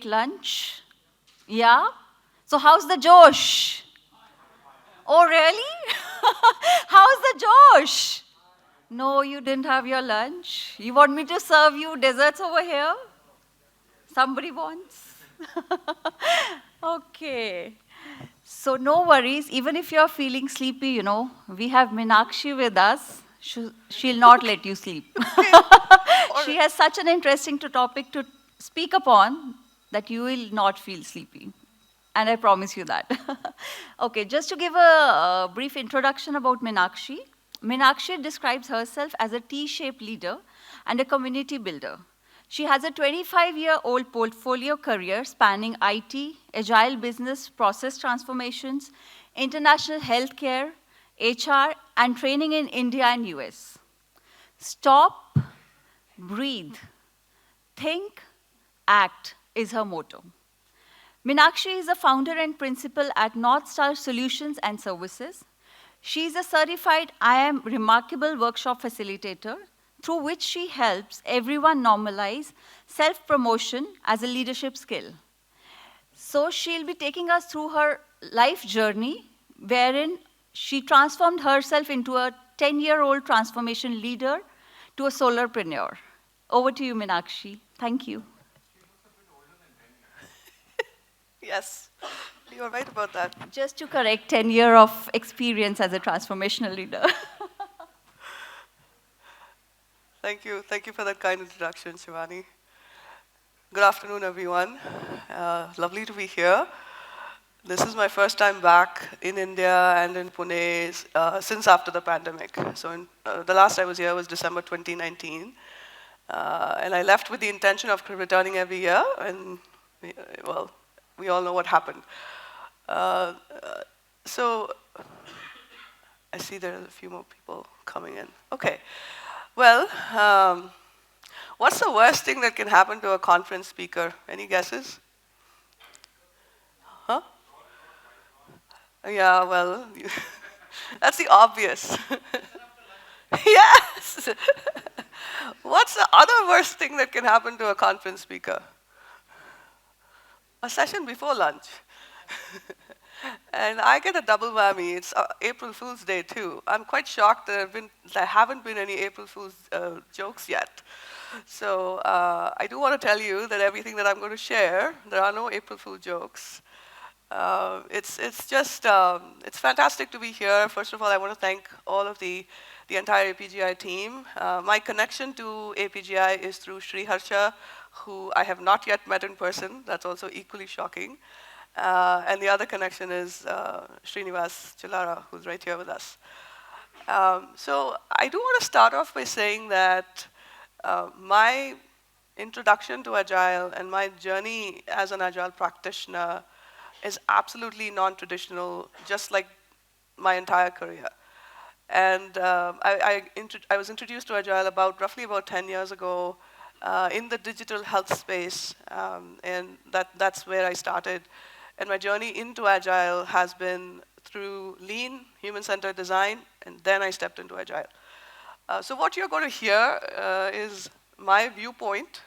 lunch? Yeah? So how's the Josh? Oh, really? How's the Josh? No, you didn't have your lunch. You want me to serve you desserts over here? Somebody wants? Okay. So no worries, even if you're feeling sleepy, we have Meenakshi with us. She'll not let you sleep. She has such an interesting topic to speak upon that you will not feel sleepy. And I promise you that. Okay, just to give a brief introduction about Meenakshi. Meenakshi describes herself as a T-shaped leader and a community builder. She has a 25-year-old portfolio career spanning IT, agile business, process transformations, international healthcare, HR, and training in India and US. Stop, breathe, think, act is her motto. Meenakshi is a founder and principal at North Star Solutions and Services. She is a certified I Am Remarkable workshop facilitator, through which she helps everyone normalize self-promotion as a leadership skill. So she'll be taking us through her life journey, wherein she transformed herself into a 10-year-old transformation leader to a solopreneur. Over to you, Meenakshi. Thank you. Yes, you're right about that. Just to correct, 10 years of experience as a transformational leader. Thank you. Thank you for that kind introduction, Shivani. Good afternoon, everyone. Lovely to be here. This is my first time back in India and in Pune since after the pandemic. So the last I was here was December 2019. And I left with the intention of returning every year. And, well, we all know what happened. So I see there are a few more people coming in. Okay. Well, what's the worst thing that can happen to a conference speaker? Any guesses? Huh? Yeah, well, that's the obvious. Yes! What's the other worst thing that can happen to a conference speaker? A session before lunch. And I get a double whammy. It's April Fool's Day, too. I'm quite shocked that there haven't been any April Fool's jokes yet. So I do want to tell you that everything that I'm going to share, there are no April Fool jokes. It's just, it's fantastic to be here. First of all, I want to thank all of the entire APGI team. My connection to APGI is through Sri Harsha, who I have not yet met in person. That's also equally shocking. And the other connection is Srinivas Chillara, who's right here with us. So I do want to start off by saying that my introduction to Agile and my journey as an Agile practitioner is absolutely non-traditional, just like my entire career. And I was introduced to Agile roughly about 10 years ago in the digital health space, and that's where I started. And my journey into Agile has been through lean, human-centered design, and then I stepped into Agile. So what you're going to hear is my viewpoint.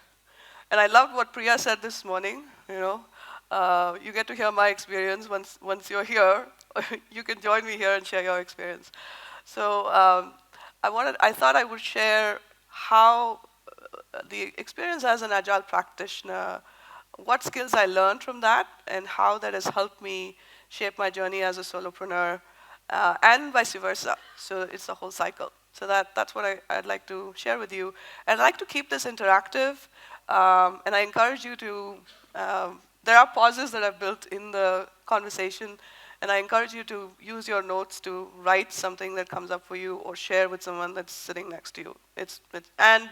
And I loved what Priya said this morning. You get to hear my experience once you're here. You can join me here and share your experience. So I thought I would share how the experience as an Agile practitioner, what skills I learned from that, and how that has helped me shape my journey as a solopreneur, and vice versa. So it's the whole cycle. So that's what I'd like to share with you. And I'd like to keep this interactive, and I encourage you to, there are pauses that I've built in the conversation, and I encourage you to use your notes to write something that comes up for you or share with someone that's sitting next to you. And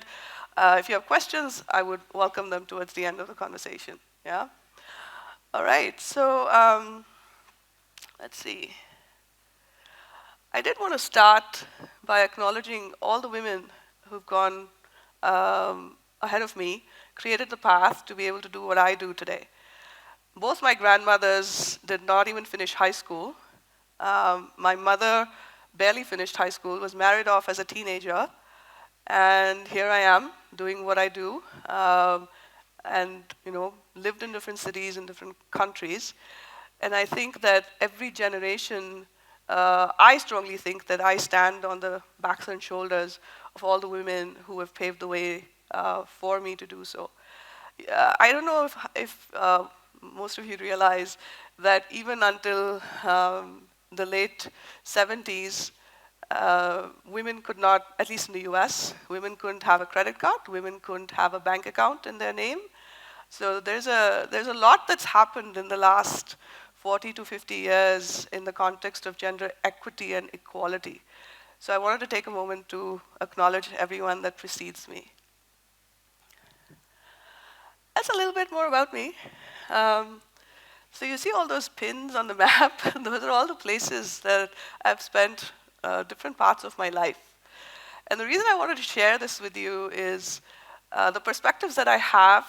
if you have questions, I would welcome them towards the end of the conversation. Yeah? All right, so let's see. I did want to start by acknowledging all the women who've gone ahead of me, created the path to be able to do what I do today. Both my grandmothers did not even finish high school. My mother barely finished high school, was married off as a teenager, and here I am doing what I do. and lived in different cities in different countries. And I think that every generation, I strongly think that I stand on the backs and shoulders of all the women who have paved the way for me to do so. I don't know if most of you realize that even until the late 70s, women could not, at least in the US, women couldn't have a credit card, women couldn't have a bank account in their name. So there's a lot that's happened in the last 40 to 50 years in the context of gender equity and equality. So I wanted to take a moment to acknowledge everyone that precedes me. That's a little bit more about me. So you see all those pins on the map? Those are all the places that I've spent different parts of my life. And the reason I wanted to share this with you is the perspectives that I have,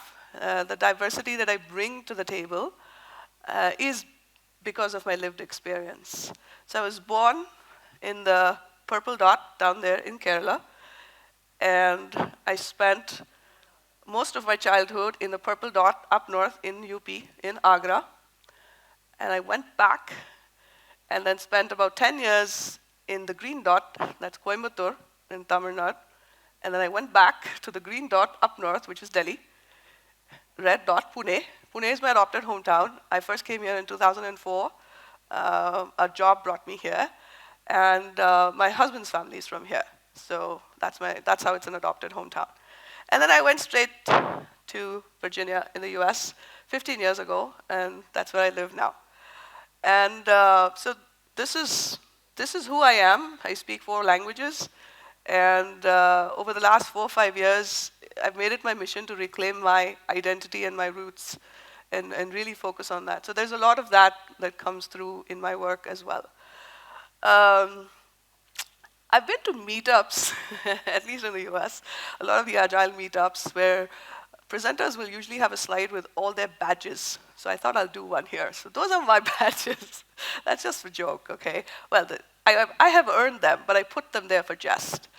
the diversity that I bring to the table is because of my lived experience. So I was born in the purple dot down there in Kerala, and I spent most of my childhood in the purple dot up north in UP, in Agra. And I went back and then spent about 10 years in the green dot, that's Coimbatore in Tamil Nadu. And then I went back to the green dot up north, which is Delhi. Red dot, Pune. Pune is my adopted hometown. I first came here in 2004. A job brought me here. And my husband's family is from here. So that's how it's an adopted hometown. And then I went straight to Virginia in the US 15 years ago, and that's where I live now. And so this is who I am. I speak 4 languages. And over the last 4 or 5 years, I've made it my mission to reclaim my identity and my roots and really focus on that. So there's a lot of that comes through in my work as well. I've been to meetups, at least in the US, a lot of the Agile meetups where presenters will usually have a slide with all their badges. So I thought I'll do one here. So those are my badges. That's just a joke, okay? Well, I have earned them, but I put them there for jest.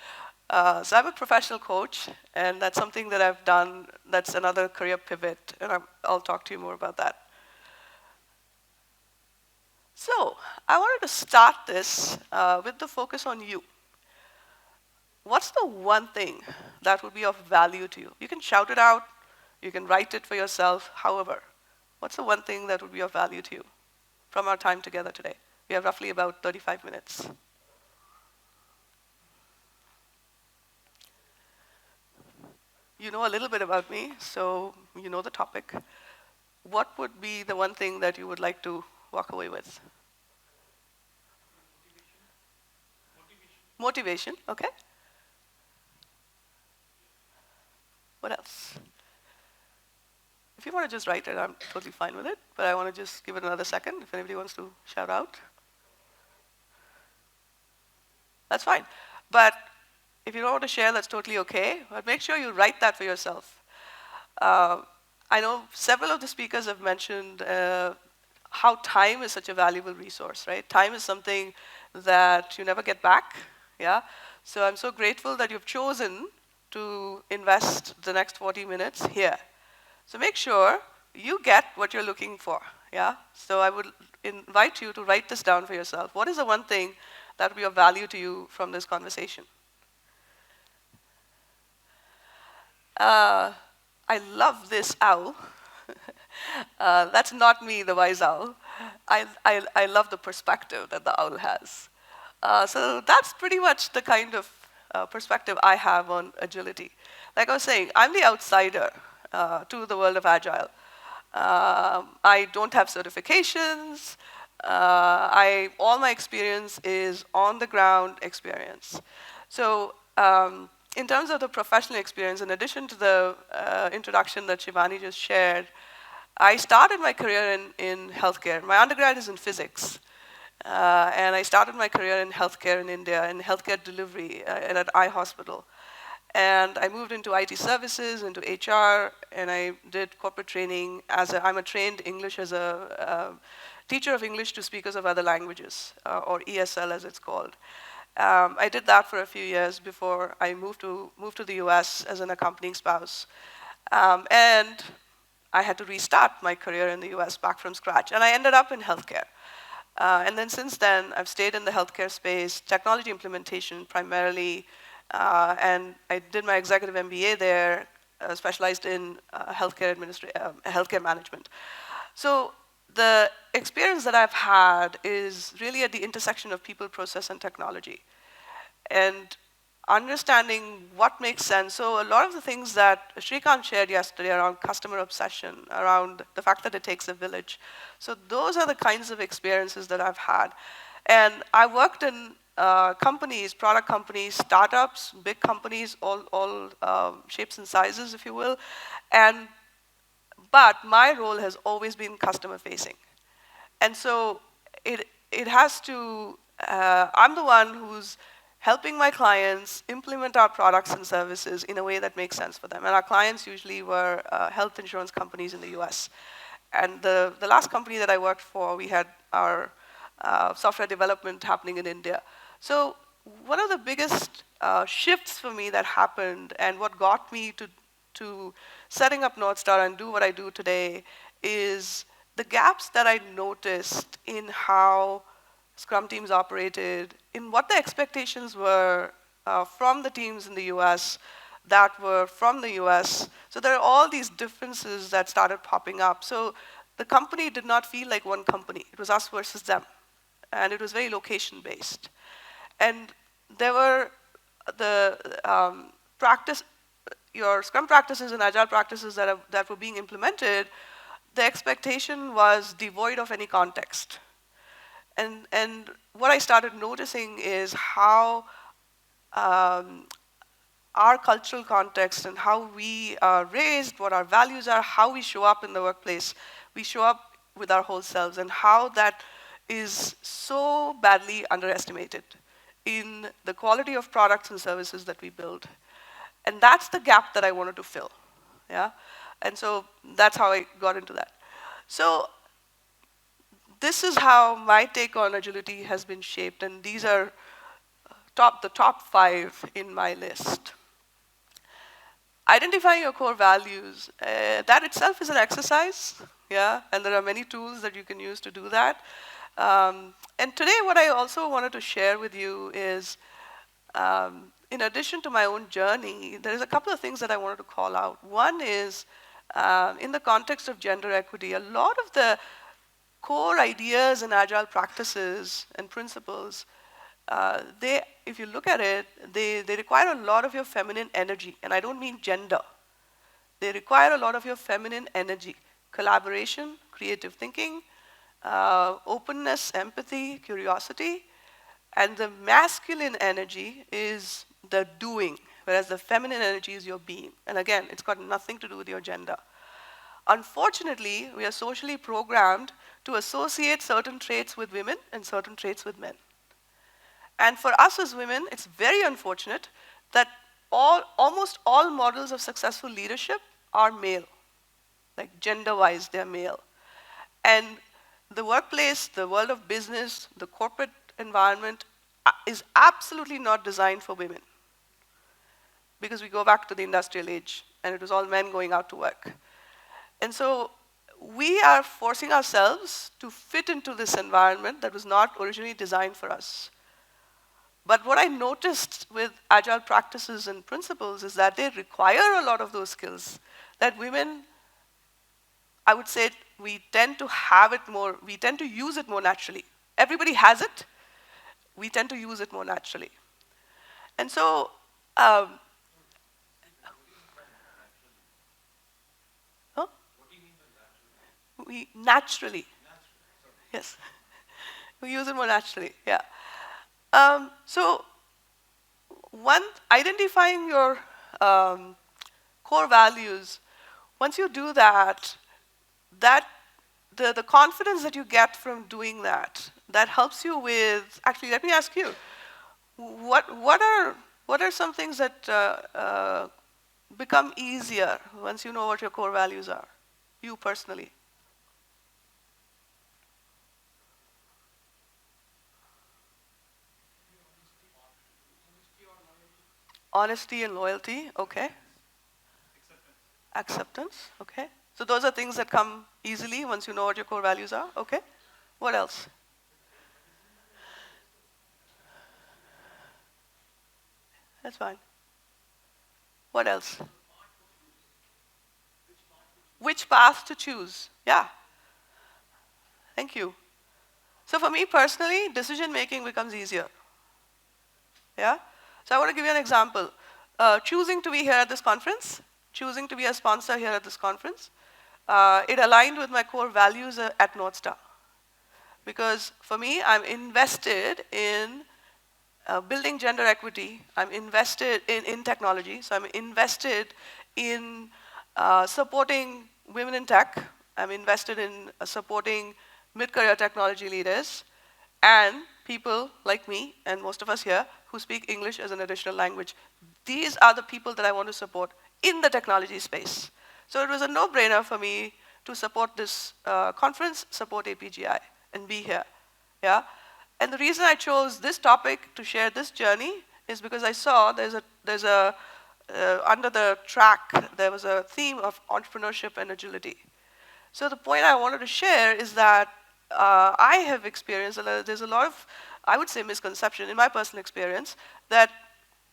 So I'm a professional coach, and that's something that I've done. That's another career pivot, and I'll talk to you more about that. So I wanted to start this with the focus on you. What's the one thing that would be of value to you? You can shout it out, you can write it for yourself, however. What's the one thing that would be of value to you from our time together today? We have roughly about 35 minutes. You know a little bit about me, so you know the topic. What would be the one thing that you would like to walk away with? Motivation, okay. What else? If you want to just write it, I'm totally fine with it, but I want to just give it another second if anybody wants to shout out. That's fine. But if you don't want to share, that's totally okay, but make sure you write that for yourself. I know several of the speakers have mentioned how time is such a valuable resource, right? Time is something that you never get back, yeah? So I'm so grateful that you've chosen to invest the next 40 minutes here. So make sure you get what you're looking for, yeah? So I would invite you to write this down for yourself. What is the one thing that would be of value to you from this conversation? I love this owl. That's not me, the wise owl. I love the perspective that the owl has. So that's pretty much the kind of perspective I have on agility. Like I was saying, I'm the outsider to the world of Agile. I don't have certifications. All my experience is on-the-ground experience. So in terms of the professional experience, in addition to the introduction that Shivani just shared, I started my career in healthcare. My undergrad is in physics. And I started my career in healthcare in India, in healthcare delivery and at eye hospital. And I moved into IT services, into HR, and I did corporate training. I'm a trained English as a teacher of English to speakers of other languages, or ESL as it's called. I did that for a few years before I moved to the US as an accompanying spouse. And I had to restart my career in the US back from scratch. And I ended up in healthcare. And then since then, I've stayed in the healthcare space, technology implementation primarily, and I did my executive MBA there, specialized in healthcare management. So the experience that I've had is really at the intersection of people, process, and technology. And understanding what makes sense. So a lot of the things that Shrikant shared yesterday around customer obsession, around the fact that it takes a village. So those are the kinds of experiences that I've had. And I worked in companies, product companies, startups, big companies, all shapes and sizes, if you will. But my role has always been customer facing. And so it has to, I'm the one who's helping my clients implement our products and services in a way that makes sense for them. And our clients usually were health insurance companies in the US. And the last company that I worked for, we had our software development happening in India. So one of the biggest shifts for me that happened and what got me to setting up North Star and do what I do today is the gaps that I noticed in how Scrum teams operated, in what the expectations were from the teams in the US that were from the US. So there are all these differences that started popping up. So the company did not feel like one company. It was us versus them. And it was very location-based. And there were the your Scrum practices and Agile practices that were being implemented, the expectation was devoid of any context. And what I started noticing is how our cultural context and how we are raised, what our values are, how we show up in the workplace, we show up with our whole selves, and how that is so badly underestimated in the quality of products and services that we build. And that's the gap that I wanted to fill. Yeah? And so that's how I got into that. So this is how my take on agility has been shaped, and these are the top 5 in my list. Identifying your core values, that itself is an exercise, yeah, and there are many tools that you can use to do that. And today what I also wanted to share with you is, in addition to my own journey, there's a couple of things that I wanted to call out. One is, in the context of gender equity, a lot of the core ideas and agile practices and principles, if you look at it, they require a lot of your feminine energy. And I don't mean gender. They require a lot of your feminine energy. Collaboration, creative thinking, openness, empathy, curiosity. And the masculine energy is the doing, whereas the feminine energy is your being. And again, it's got nothing to do with your gender. Unfortunately, we are socially programmed to associate certain traits with women and certain traits with men. And for us as women, it's very unfortunate that almost all models of successful leadership are male. Like gender-wise, they're male. And the workplace, the world of business, the corporate environment is absolutely not designed for women. Because we go back to the industrial age, and it was all men going out to work. And so we are forcing ourselves to fit into this environment that was not originally designed for us. But what I noticed with agile practices and principles is that they require a lot of those skills that women, I would say, we tend to have it more, we tend to use it more naturally. Everybody has it, we tend to use it more naturally. And so, huh? We naturally, yes, we use it more naturally, yeah. So, identifying your core values, once you do that, the confidence that you get from doing that, that helps you with, actually, let me ask you, what are some things that become easier once you know what your core values are, you personally? Honesty and loyalty, okay. Acceptance, okay. So those are things that come easily once you know what your core values are. Okay? What else? That's fine. What else? Which path to choose? Yeah. Thank you. So for me personally, decision making becomes easier. Yeah? So I want to give you an example. Choosing to be here at this conference, choosing to be a sponsor here at this conference, it aligned with my core values at North Star. Because for me, I'm invested in building gender equity. I'm invested in technology. So I'm invested in supporting women in tech. I'm invested in supporting mid-career technology leaders and people like me and most of us here who speak English as an additional language. These are the people that I want to support in the technology space. So it was a no-brainer for me to support this conference, support APGI, and be here. Yeah? And the reason I chose this topic to share this journey is because I saw under the track, there was a theme of entrepreneurship and agility. So the point I wanted to share is that I have experienced, there's a lot of, I would say, misconception in my personal experience that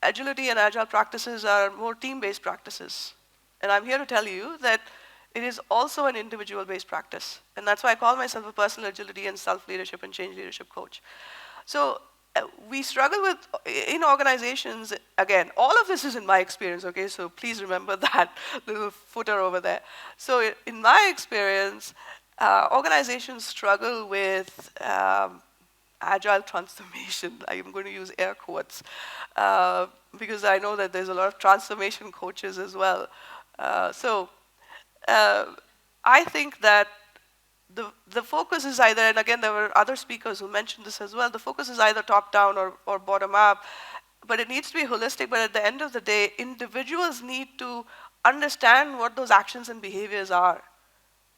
agility and agile practices are more team-based practices. And I'm here to tell you that it is also an individual-based practice. And that's why I call myself a personal agility and self-leadership and change leadership coach. So we struggle with, in organizations, again, all of this is in my experience, okay? So please remember that little footer over there. So in my experience, organizations struggle with agile transformation. I'm going to use air quotes because I know that there's a lot of transformation coaches as well. I think that the focus is either, and again, there were other speakers who mentioned this as well, the focus is either top-down or bottom-up, but it needs to be holistic, but at the end of the day, individuals need to understand what those actions and behaviors are.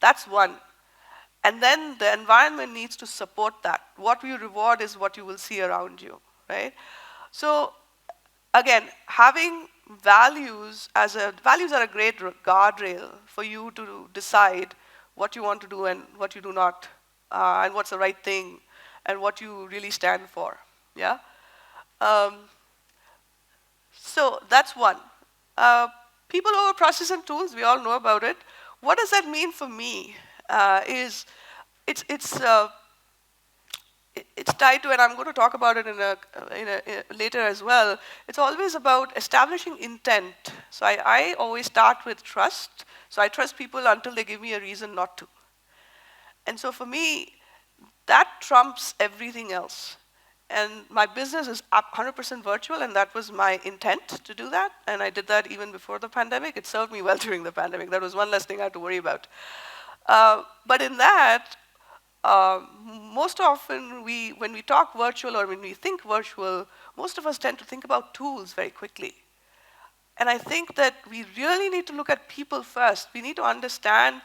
That's one. And then the environment needs to support that. What you reward is what you will see around you, right? So again, having values are a great guardrail for you to decide what you want to do and what you do not, and what's the right thing, and what you really stand for. Yeah. So that's one. People over process and tools, we all know about it. What does that mean for me? It's tied to, and I'm going to talk about it later as well. It's always about establishing intent. So I always start with trust. So I trust people until they give me a reason not to. And so for me, that trumps everything else. And my business is 100% virtual, and that was my intent to do that. And I did that even before the pandemic. It served me well during the pandemic. That was one less thing I had to worry about. But in that, most often, when we talk virtual or when we think virtual, most of us tend to think about tools very quickly. And I think that we really need to look at people first. We need to understand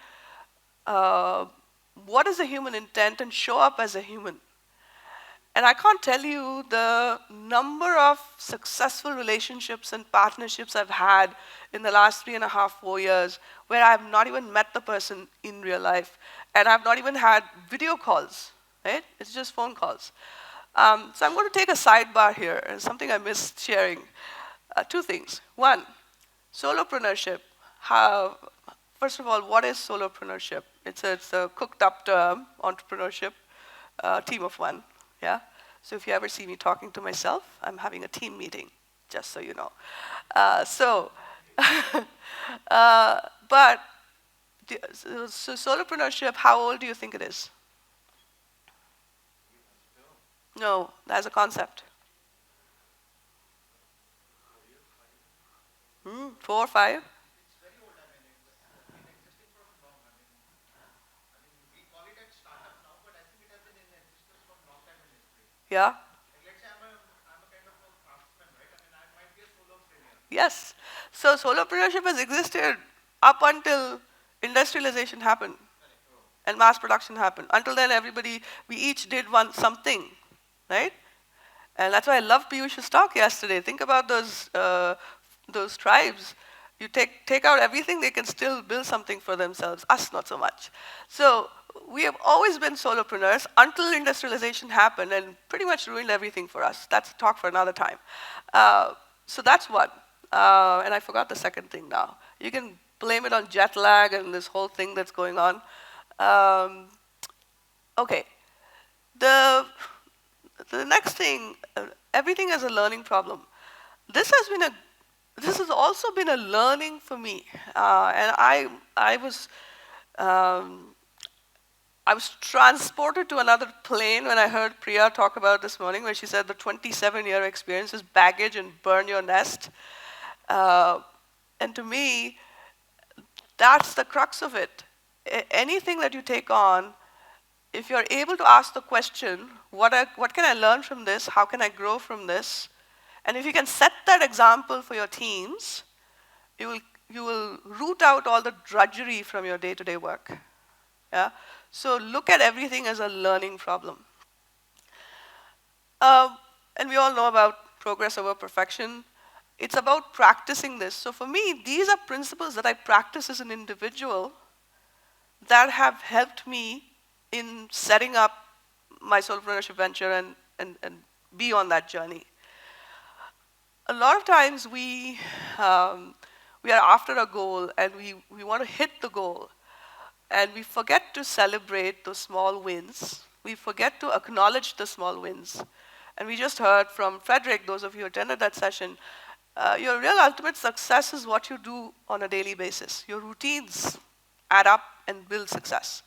what is the human intent and show up as a human. And I can't tell you the number of successful relationships and partnerships I've had in the last 3.5, 4 years where I've not even met the person in real life. And I've not even had video calls, right? It's just phone calls. So I'm going to take a sidebar here, and something I missed sharing. Two things. One, solopreneurship. First of all, what is solopreneurship? It's a cooked up term, entrepreneurship, team of one. Yeah? So if you ever see me talking to myself, I'm having a team meeting, just so you know. But so solopreneurship, how old do you think it is? No, as a concept. 4 or 5? Yeah? Yes. So solopreneurship has existed up until industrialization happened and mass production happened. Until then, we each did something, right? And that's why I love Piyush's talk yesterday. Think about those tribes. You take out everything, they can still build something for themselves. Us, not so much. So we have always been solopreneurs until industrialization happened and pretty much ruined everything for us. That's a talk for another time. So that's one. And I forgot the second thing now. You can blame it on jet lag and this whole thing that's going on. Okay. The next thing, everything is a learning problem. This has also been a learning for me, and I was transported to another plane when I heard Priya talk about this morning, where she said the 27-year experience is baggage and burn your nest. And to me, that's the crux of it. Anything that you take on, if you're able to ask the question, what can I learn from this? How can I grow from this? And if you can set that example for your teams, you will root out all the drudgery from your day-to-day work. Yeah? So look at everything as a learning problem. And we all know about progress over perfection. It's about practicing this. So for me, these are principles that I practice as an individual that have helped me in setting up my solopreneurship venture and be on that journey. A lot of times we are after a goal and we want to hit the goal, and we forget to celebrate those small wins. We forget to acknowledge the small wins. And we just heard from Frederick, those of you who attended that session, your real ultimate success is what you do on a daily basis. Your routines add up and build success,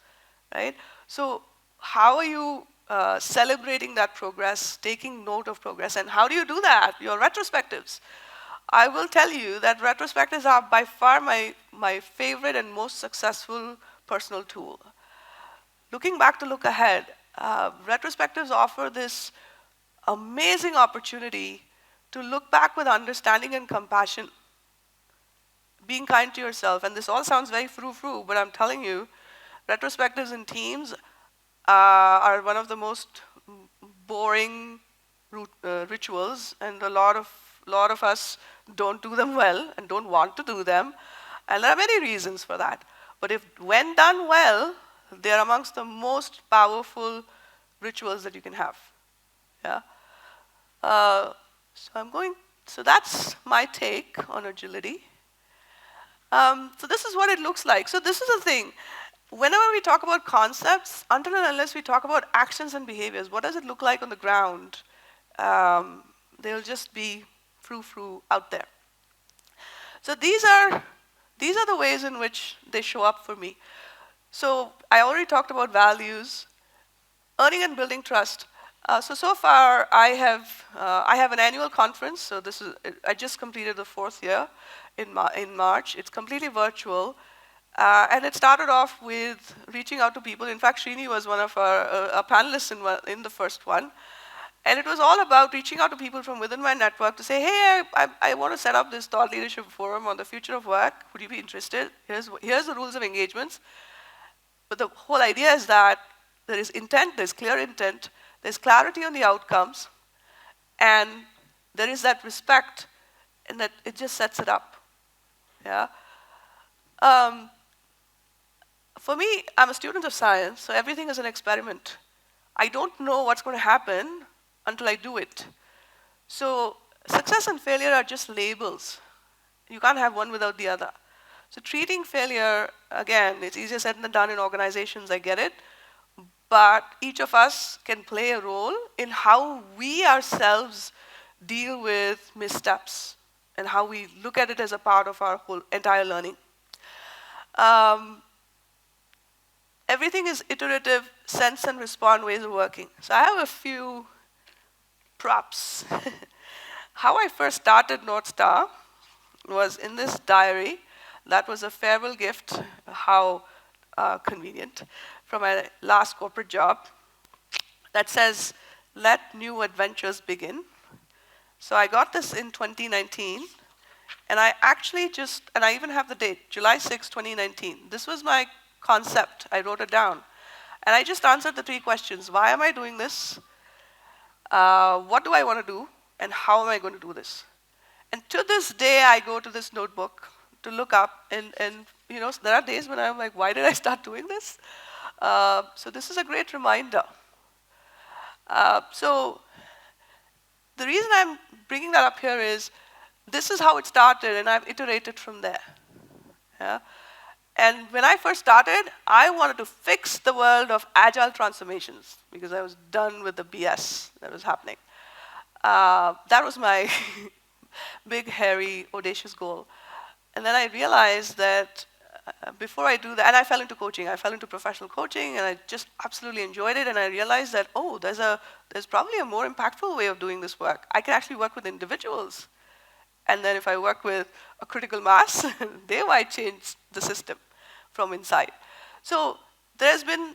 right? So how are you celebrating that progress, taking note of progress, and how do you do that? Your retrospectives. I will tell you that retrospectives are by far my favorite and most successful personal tool. Looking back to look ahead, retrospectives offer this amazing opportunity to look back with understanding and compassion, being kind to yourself. And this all sounds very frou-frou, but I'm telling you, retrospectives in teams are one of the most boring rituals, and a lot of us don't do them well and don't want to do them. And there are many reasons for that. But when done well, they're amongst the most powerful rituals that you can have. Yeah. So that's my take on agility. So this is what it looks like. So this is the thing. Whenever we talk about concepts, until and unless we talk about actions and behaviors, what does it look like on the ground? They'll just be frou-frou out there. So these are the ways in which they show up for me. So I already talked about values, earning and building trust. So far, I have an annual conference. So I just completed the 4th year in March. It's completely virtual. And it started off with reaching out to people. In fact, Srini was one of our panelists in the first one. And it was all about reaching out to people from within my network to say, hey, I want to set up this thought leadership forum on the future of work. Would you be interested? Here's the rules of engagements. But the whole idea is that there is intent, there's clear intent, there's clarity on the outcomes, and there is that respect, and that it just sets it up. Yeah. For me, I'm a student of science, so everything is an experiment. I don't know what's going to happen until I do it. So success and failure are just labels. You can't have one without the other. So treating failure, again, it's easier said than done in organizations, I get it. But each of us can play a role in how we ourselves deal with missteps and how we look at it as a part of our whole entire learning. Everything is iterative, sense and respond ways of working. So I have a few props. How I first started North Star was in this diary. That was a farewell gift, how convenient, from my last corporate job that says, let new adventures begin. So I got this in 2019, and I actually and I even have the date, July 6, 2019. This was my concept. I wrote it down. And I just answered the 3 questions. Why am I doing this? What do I want to do? And how am I going to do this? And to this day, I go to this notebook to look up, and there are days when I'm like, why did I start doing this? So this is a great reminder. So the reason I'm bringing that up here is this is how it started, and I've iterated from there. Yeah? And when I first started, I wanted to fix the world of agile transformations because I was done with the BS that was happening. That was my big, hairy, audacious goal. And then I realized that before I do that, and I fell into coaching. I fell into professional coaching, and I just absolutely enjoyed it. And I realized that, oh, there's probably a more impactful way of doing this work. I can actually work with individuals. And then if I work with a critical mass, they might change the system from inside. So there's been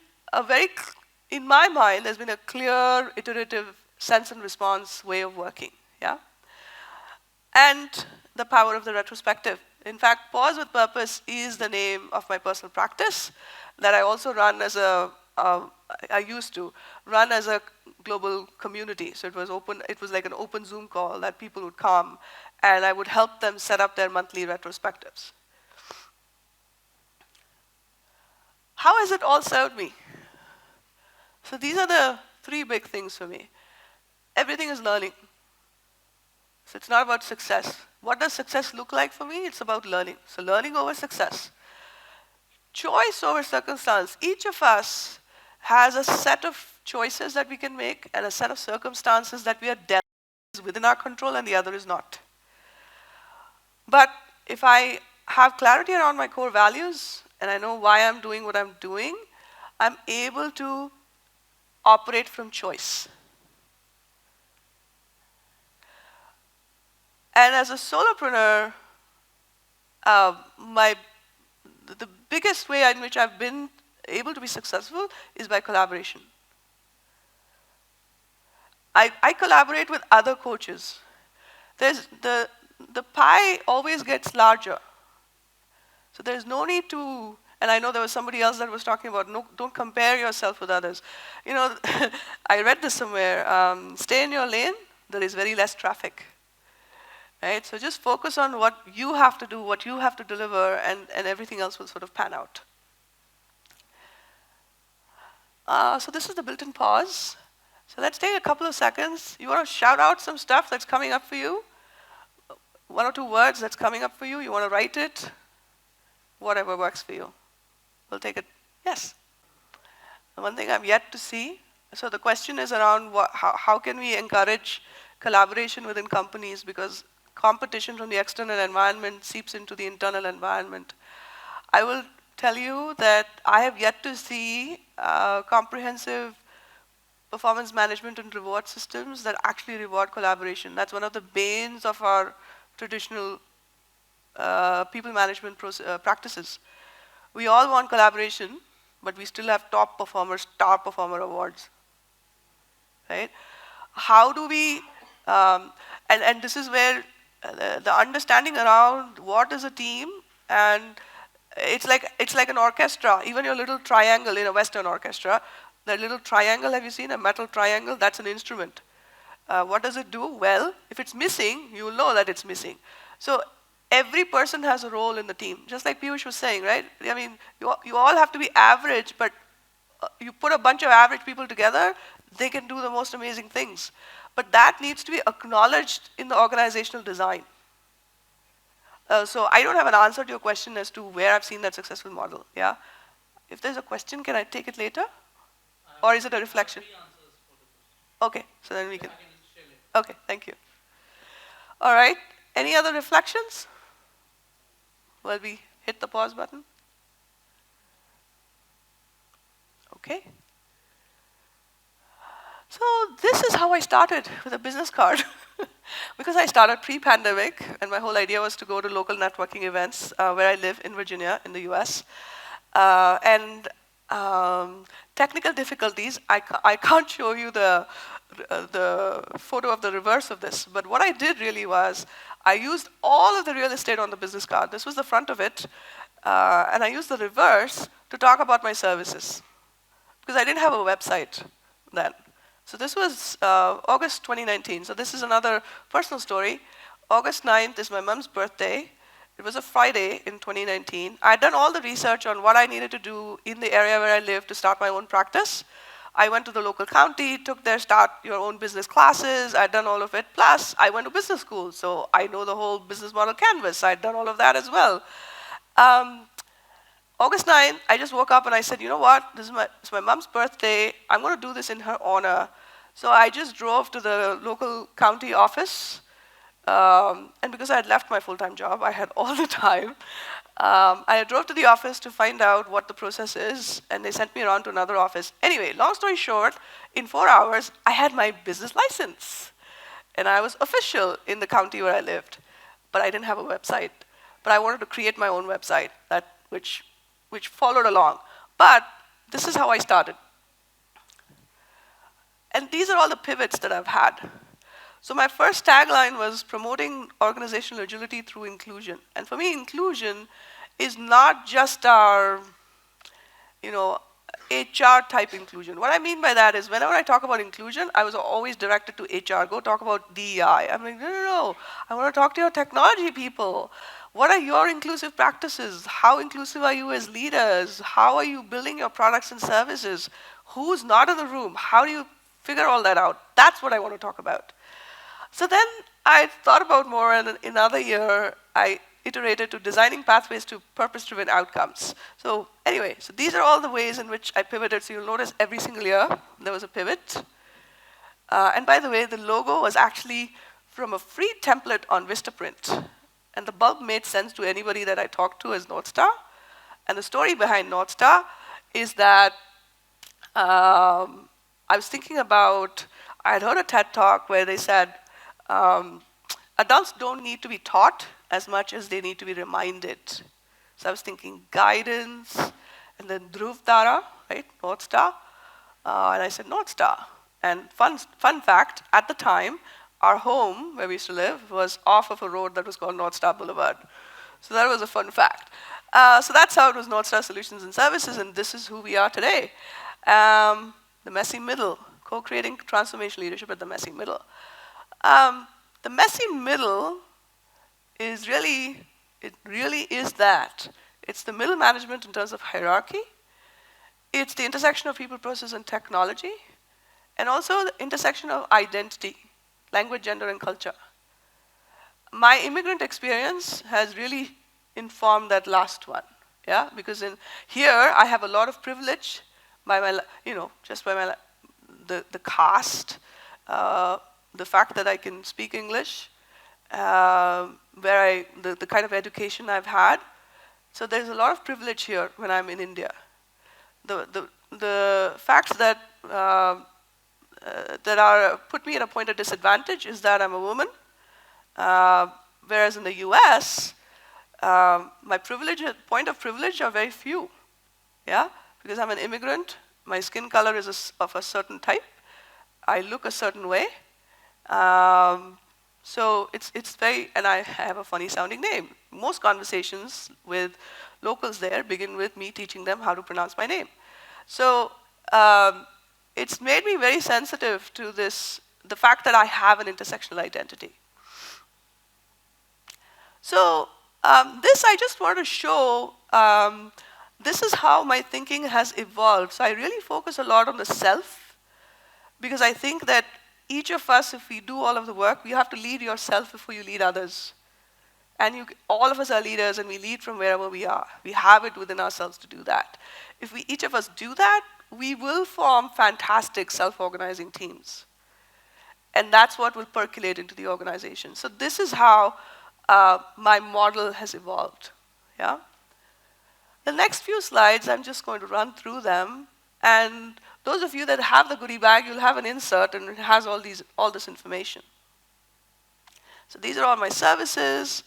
in my mind, there's been a clear, iterative sense and response way of working, yeah? And the power of the retrospective. In fact, Pause with Purpose is the name of my personal practice that I also run as I used to run as a global community. So it was open, it was like an open Zoom call that people would come, and I would help them set up their monthly retrospectives. How has it all served me? So these are the 3 big things for me. Everything is learning. So it's not about success. What does success look like for me? It's about learning. So learning over success. Choice over circumstance. Each of us has a set of choices that we can make and a set of circumstances that we are dealt with within our control, and the other is not. But if I have clarity around my core values and I know why I'm doing what I'm doing, I'm able to operate from choice. And as a solopreneur, the biggest way in which I've been able to be successful is by collaboration. I collaborate with other coaches. The pie always gets larger. So there's no need to, and I know there was somebody else that was talking about, no, don't compare yourself with others. I read this somewhere, stay in your lane, there is very less traffic. Right? So just focus on what you have to do, what you have to deliver, and everything else will sort of pan out. So this is the built-in pause. So let's take a couple of seconds. You want to shout out some stuff that's coming up for you? 1 or 2 words that's coming up for you? You want to write it? Whatever works for you. We'll take it. Yes. The one thing I've yet to see. So the question is around how can we encourage collaboration within companies, because competition from the external environment seeps into the internal environment. I will tell you that I have yet to see comprehensive performance management and reward systems that actually reward collaboration. That's one of the banes of our traditional people management practices. We all want collaboration, but we still have top performers, star performer awards. Right? How do we, and this is where the understanding around what is a team, and it's like an orchestra. Even your little triangle in a Western orchestra, that little triangle, have you seen a metal triangle? That's an instrument. What does it do? Well, if it's missing, you will know that it's missing. So every person has a role in the team, just like Piyush was saying, right? I mean, you all have to be average, but you put a bunch of average people together, they can do the most amazing things. But that needs to be acknowledged in the organizational design. So I don't have an answer to your question as to where I've seen that successful model. Yeah. If there's a question, can I take it later? Or is it a reflection? Okay, so then we can. Okay, thank you. All right, any other reflections? While we hit the pause button? Okay. So this is how I started, with a business card. Because I started pre-pandemic, and my whole idea was to go to local networking events where I live in Virginia, in the US. Technical difficulties, I can't show you the photo of the reverse of this, but what I did really was, I used all of the real estate on the business card. This was the front of it, and I used the reverse to talk about my services, because I didn't have a website then. So this was August 2019. So this is another personal story. August 9th is my mom's birthday, It was a Friday in 2019. I had done all the research on what I needed to do in the area where I live to start my own practice. I went to the local county, took their start your own business classes. I'd done all of it. Plus, I went to business school, so I know the whole business model canvas. I'd done all of that as well. Um, August 9th, I just woke up and I said, you know what? It's my mom's birthday. I'm going to do this in her honor. So I just drove to the local county office. And because I had left my full-time job, I had all the time. I drove to the office to find out what the process is, and they sent me around to another office. Anyway, long story short, in 4 hours, I had my business license. And I was official in the county where I lived. But I didn't have a website. But I wanted to create my own website, which followed along. But this is how I started. And these are all the pivots that I've had. So my first tagline was promoting organizational agility through inclusion. And for me, inclusion is not just our, HR type inclusion. What I mean by that is whenever I talk about inclusion, I was always directed to HR. Go talk about DEI. I'm like, no. I want to talk to your technology people. What are your inclusive practices? How inclusive are you as leaders? How are you building your products and services? Who's not in the room? How do you figure all that out? That's what I want to talk about. So then I thought about more, and in another year, I iterated to designing pathways to purpose-driven outcomes. So anyway, so these are all the ways in which I pivoted. So you'll notice every single year there was a pivot. And by the way, the logo was actually from a free template on Vistaprint. And the bulb made sense to anybody that I talked to as North Star. And the story behind North Star is that I was thinking about, I had heard a TED Talk where they said, adults don't need to be taught as much as they need to be reminded. So I was thinking guidance, and then Dhruv Tara, right, North Star. And I said North Star. And fun fact, at the time, our home, where we used to live, was off of a road that was called North Star Boulevard. So that was a fun fact. So that's how it was North Star Solutions and Services, and this is who we are today. The messy middle, co-creating transformation leadership at the messy middle. The messy middle is really is that. It's the middle management in terms of hierarchy. It's the intersection of people, process, and technology. And also the intersection of identity, language, gender, and culture. My immigrant experience has really informed that last one. Yeah, because in here I have a lot of privilege by my, just by my the caste, the fact that I can speak English, the kind of education I've had. So there's a lot of privilege here when I'm in India. The facts that put me at a point of disadvantage is that I'm a woman, whereas in the US, my point of privilege are very few. Yeah, because I'm an immigrant, my skin color is of a certain type, I look a certain way. So it's very, and I have a funny sounding name. Most conversations with locals there begin with me teaching them how to pronounce my name. So it's made me very sensitive to the fact that I have an intersectional identity. So this I just want to show, this is how my thinking has evolved. So I really focus a lot on the self, because I think that each of us, if we do all of the work, you have to lead yourself before you lead others. And all of us are leaders, and we lead from wherever we are. We have it within ourselves to do that. If each of us do that, we will form fantastic self-organizing teams. And that's what will percolate into the organization. So this is how my model has evolved. Yeah? The next few slides, I'm just going to run through them. And those of you that have the goodie bag, you'll have an insert, and it has all this information. So these are all my services.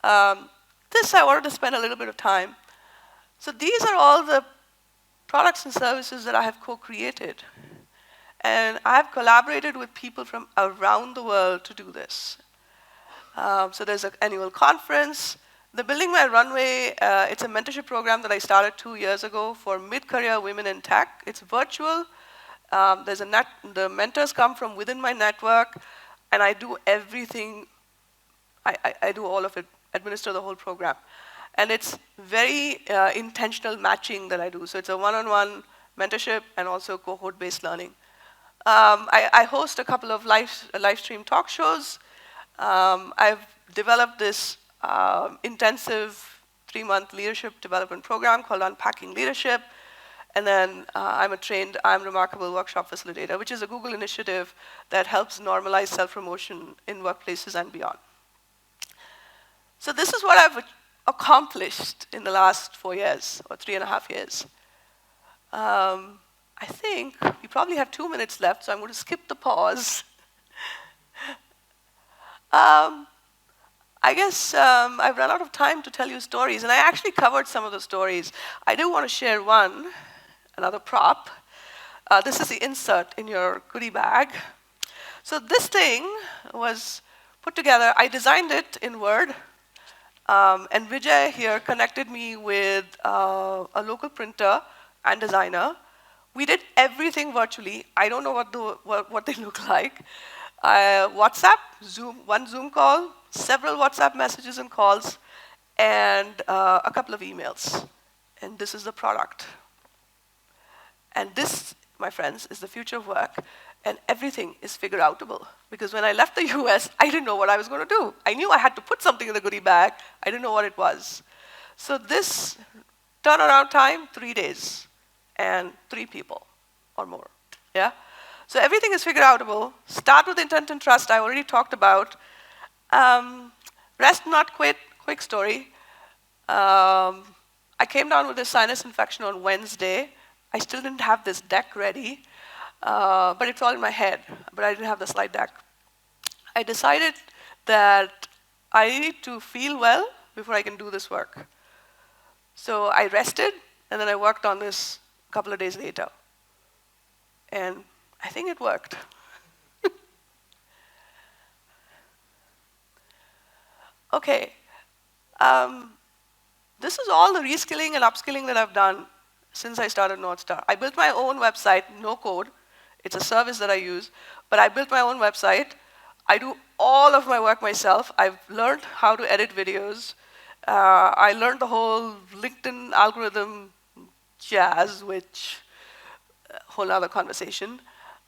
This I wanted to spend a little bit of time. So these are all the products and services that I have co-created. And I've collaborated with people from around the world to do this. So there's an annual conference. The Building My Runway, it's a mentorship program that I started 2 years ago for mid-career women in tech. It's virtual. The mentors come from within my network, and I do everything. I do all of it administer the whole program. And it's very intentional matching that I do. So it's a one-on-one mentorship and also cohort-based learning. I host a couple of live stream talk shows. I've developed this intensive 3-month leadership development program called Unpacking Leadership. And then I'm a trained I'm Remarkable workshop facilitator, which is a Google initiative that helps normalize self-promotion in workplaces and beyond. So this is what I've accomplished in the last 4 years, or 3.5 years. I think we probably have 2 minutes left, so I'm going to skip the pause. I guess I've run out of time to tell you stories, and I actually covered some of the stories. I do want to share one, another prop. This is the insert in your goodie bag. So this thing was put together. I designed it in Word, and Vijay here connected me with a local printer and designer. We did everything virtually. I don't know what they look like. WhatsApp, Zoom, one Zoom call, several WhatsApp messages and calls, and a couple of emails. And this is the product. And this, my friends, is the future of work. And everything is figure-outable. Because when I left the US, I didn't know what I was going to do. I knew I had to put something in the goodie bag. I didn't know what it was. So this turnaround time, 3 days. And 3 people or more. Yeah? So everything is figure-outable. Start with intent and trust, I already talked about. Rest, not quit, quick story. I came down with a sinus infection on Wednesday. I still didn't have this deck ready, but it's all in my head, but I didn't have the slide deck. I decided that I need to feel well before I can do this work. So I rested, and then I worked on this a couple of days later. And I think it worked. Okay. This is all the reskilling and upskilling that I've done since I started North Star. I built my own website, no code. It's a service that I use. But I built my own website. I do all of my work myself. I've learned how to edit videos. I learned the whole LinkedIn algorithm jazz, which whole other conversation.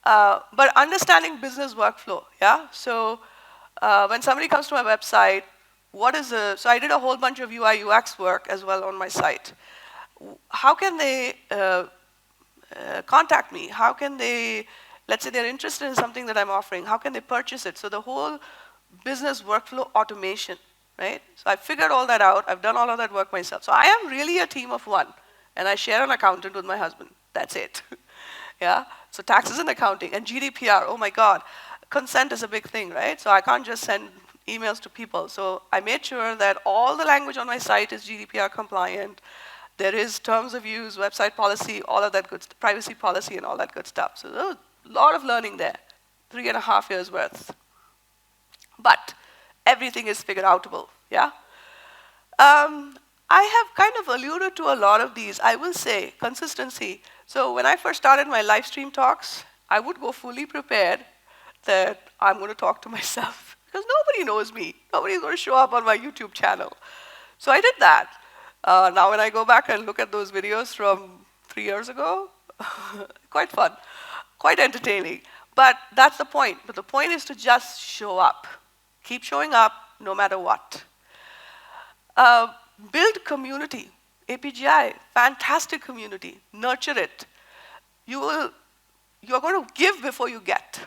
But understanding business workflow, yeah? So when somebody comes to my website, so I did a whole bunch of UI UX work as well on my site. How can they contact me? How can they, let's say they're interested in something that I'm offering, how can they purchase it? So the whole business workflow automation, right? So I figured all that out. I've done all of that work myself. So I am really a team of one. And I share an accountant with my husband. That's it. Yeah? So taxes and accounting and GDPR, oh my God. Consent is a big thing, right? So I can't just send emails to people. So I made sure that all the language on my site is GDPR compliant. There is terms of use, website policy, all of that good stuff, privacy policy and all that good stuff. So there's a lot of learning there, 3.5 years worth. But everything is figure-outable, yeah? I have kind of alluded to a lot of these. I will say, consistency. So when I first started my live stream talks, I would go fully prepared that I'm going to talk to myself. Because nobody knows me. Nobody's going to show up on my YouTube channel. So I did that. Now when I go back and look at those videos from 3 years ago, quite fun, quite entertaining. But that's the point. But the point is to just show up. Keep showing up no matter what. Build community. APGI, fantastic community. Nurture it. You're going to give before you get.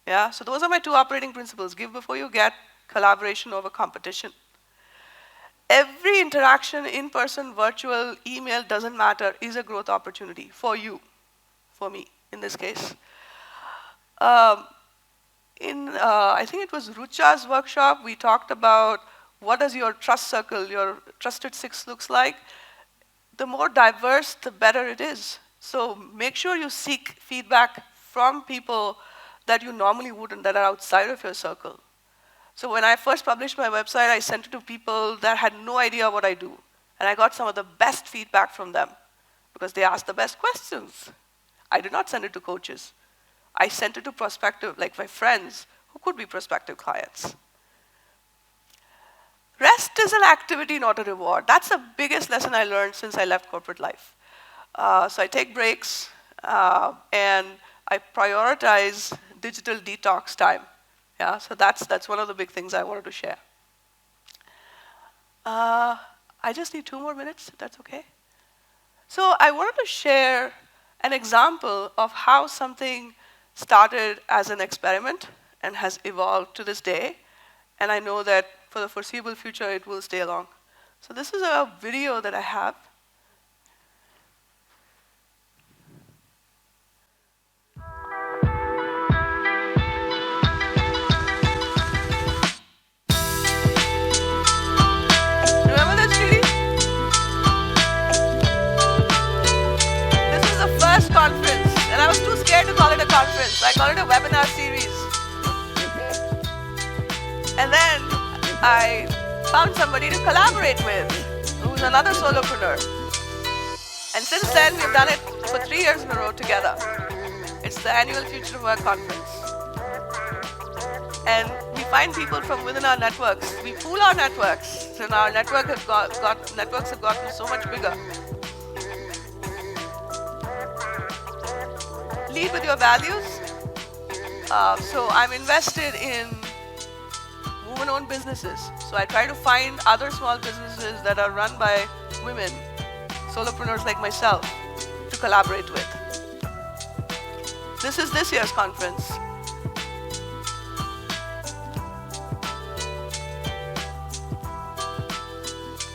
Yeah? So those are my 2 operating principles. Give before you get, collaboration over competition. Every interaction, in-person, virtual, email, doesn't matter, is a growth opportunity for you, for me, in this case. I think it was Rucha's workshop, we talked about what does your trust circle, your trusted 6 looks like. The more diverse, the better it is. So make sure you seek feedback from people that you normally wouldn't, that are outside of your circle. So when I first published my website, I sent it to people that had no idea what I do. And I got some of the best feedback from them because they asked the best questions. I did not send it to coaches. I sent it to prospective, like my friends, who could be prospective clients. Rest is an activity, not a reward. That's the biggest lesson I learned since I left corporate life. So I take breaks, and I prioritize digital detox time. Yeah, so that's one of the big things I wanted to share. I just need 2 more minutes, if that's okay. So I wanted to share an example of how something started as an experiment and has evolved to this day. And I know that for the foreseeable future, it will stay along. So this is a video that I have. Remember this, Srini? This is the first conference, and I was too scared to call it a conference. I call it a webinar series. And then I found somebody to collaborate with, who's another solopreneur. And since then, we've done it for 3 years in a row together. It's the annual Future of Work conference. And we find people from within our networks. We pool our networks, and our networks have gotten so much bigger. Lead with your values. So I'm invested in women-owned businesses. So I try to find other small businesses that are run by women, solopreneurs like myself, to collaborate with. This is this year's conference.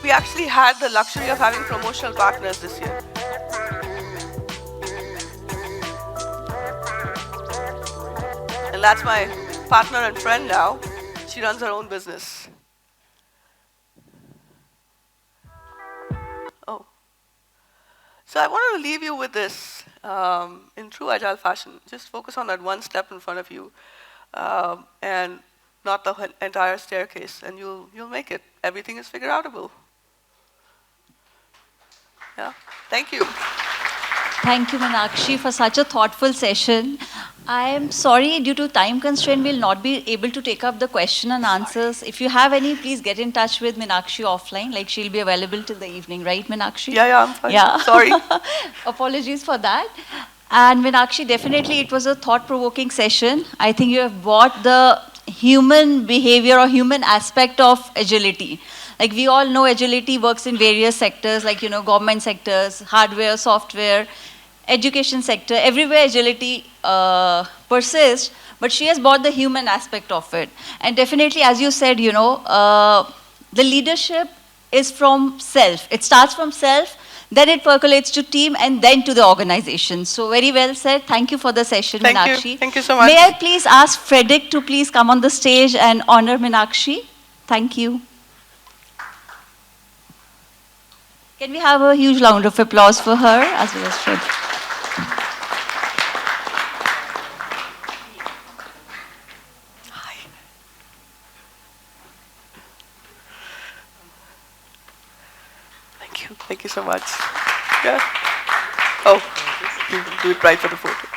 We actually had the luxury of having promotional partners this year. And that's my partner and friend now. She runs her own business. Oh. So I wanted to leave you with this in true Agile fashion. Just focus on that one step in front of you and not the entire staircase, and you'll make it. Everything is figure outable. Yeah. Thank you. Thank you, Meenakshi, for such a thoughtful session. I am sorry, due to time constraint, we'll not be able to take up the question and answers. If you have any, please get in touch with Meenakshi offline. Like, she'll be available till the evening, right, Meenakshi? Yeah, I'm fine. Yeah. Sorry. Apologies for that. And Meenakshi, definitely it was a thought-provoking session. I think you have brought the human behavior or human aspect of agility. Like, we all know agility works in various sectors, like, government sectors, hardware, software, education sector. Everywhere agility persists, but she has brought the human aspect of it. And definitely, as you said, the leadership is from self. It starts from self, then it percolates to team, and then to the organization. So very well said. Thank you for the session, Meenakshi. Thank you so much. May I please ask Frederick to please come on the stage and honor Meenakshi? Thank you. Can we have a huge round of applause for her as well as Fred? Hi. Thank you. Thank you so much. Yeah. Oh, do it right for the photo.